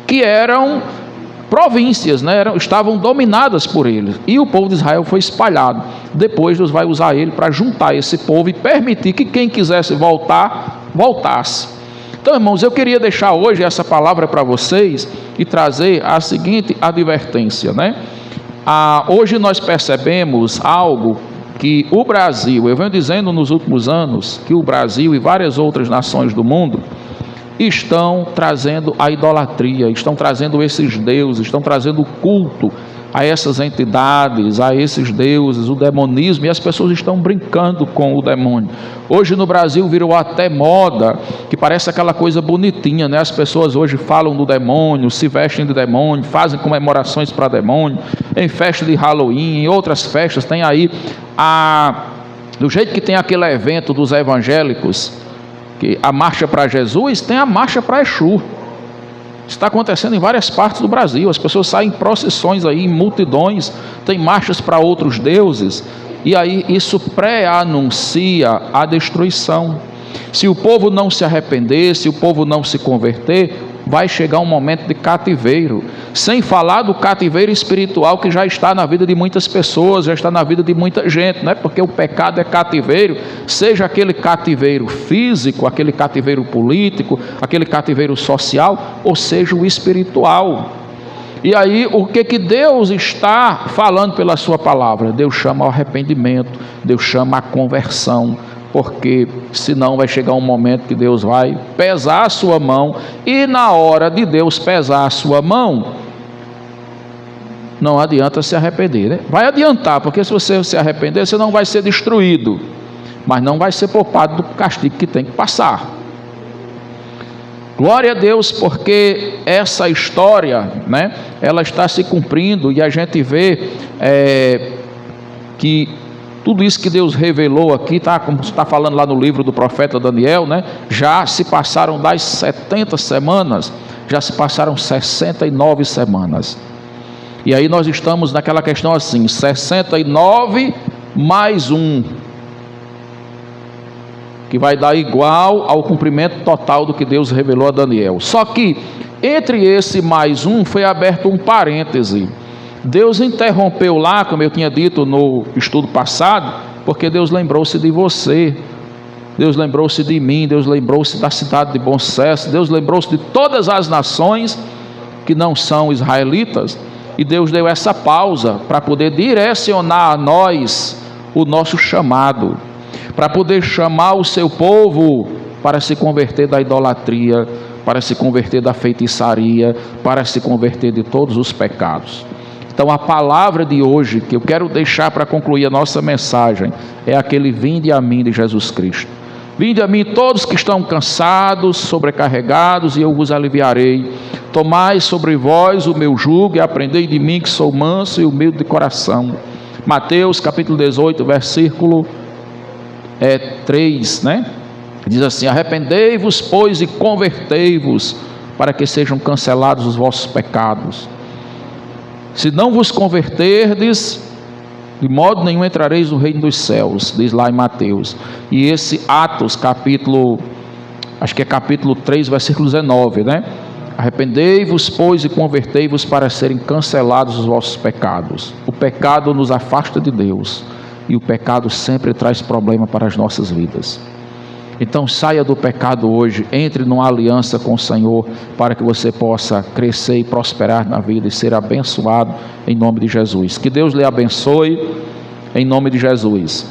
que eram províncias, né? Estavam dominadas por eles, e o povo de Israel foi espalhado. Depois Deus vai usar ele para juntar esse povo e permitir que quem quisesse voltar, voltasse. Então, irmãos, eu queria deixar hoje essa palavra para vocês e trazer a seguinte advertência, né? Hoje nós percebemos algo que o Brasil, eu venho dizendo nos últimos anos, que o Brasil e várias outras nações do mundo estão trazendo a idolatria, estão trazendo esses deuses, estão trazendo o culto a essas entidades, a esses deuses, o demonismo, e as pessoas estão brincando com o demônio. Hoje no Brasil virou até moda, que parece aquela coisa bonitinha, né? As pessoas hoje falam do demônio, se vestem de demônio, fazem comemorações para demônio, em festa de Halloween, em outras festas, tem aí, do jeito que tem aquele evento dos evangélicos, que a marcha para Jesus, tem a marcha para Exu. Está acontecendo em várias partes do Brasil. As pessoas saem em procissões aí, em multidões, tem marchas para outros deuses. e aí isso pré-anuncia a destruição. Se o povo não se arrepender, se o povo não se converter, vai chegar um momento de cativeiro, sem falar do cativeiro espiritual que já está na vida de muitas pessoas, já está na vida de muita gente, não é? Porque o pecado é cativeiro, seja aquele cativeiro físico, aquele cativeiro político, aquele cativeiro social, ou seja o espiritual. E aí o que Deus está falando pela sua palavra? Deus chama ao arrependimento, Deus chama à conversão, porque senão vai chegar um momento que Deus vai pesar a sua mão, e na hora de Deus pesar a sua mão, não adianta se arrepender, né? Vai adiantar, porque se você se arrepender, você não vai ser destruído, mas não vai ser poupado do castigo que tem que passar. Glória a Deus, porque essa história, né, ela está se cumprindo, e a gente vê que tudo isso que Deus revelou aqui, tá, como está falando lá no livro do profeta Daniel, né, já se passaram das 70 semanas, já se passaram 69 semanas. E aí nós estamos naquela questão assim, 69 mais 1, que vai dar igual ao cumprimento total do que Deus revelou a Daniel. Só que entre esse mais 1 foi aberto um parêntese. Deus interrompeu lá, como eu tinha dito no estudo passado, porque Deus lembrou-se de você, Deus lembrou-se de mim, Deus lembrou-se da cidade de Bom Sucesso, Deus lembrou-se de todas as nações que não são israelitas, e Deus deu essa pausa para poder direcionar a nós o nosso chamado, para poder chamar o seu povo para se converter da idolatria, para se converter da feitiçaria, para se converter de todos os pecados. Então a palavra de hoje, que eu quero deixar para concluir a nossa mensagem, é aquele vinde a mim de Jesus Cristo. Vinde a mim todos que estão cansados, sobrecarregados, e eu vos aliviarei. Tomai sobre vós o meu jugo e aprendei de mim, que sou manso e humilde de coração. Mateus capítulo 18, versículo 3, né? Diz assim: arrependei-vos, pois, e convertei-vos, para que sejam cancelados os vossos pecados. Se não vos converterdes, de modo nenhum entrareis no reino dos céus, diz lá em Mateus. E esse Atos, capítulo 3, versículo 19, né? Arrependei-vos, pois, e convertei-vos para serem cancelados os vossos pecados. O pecado nos afasta de Deus, e o pecado sempre traz problema para as nossas vidas. Então saia do pecado hoje, entre numa aliança com o Senhor, para que você possa crescer e prosperar na vida e ser abençoado em nome de Jesus. Que Deus lhe abençoe em nome de Jesus.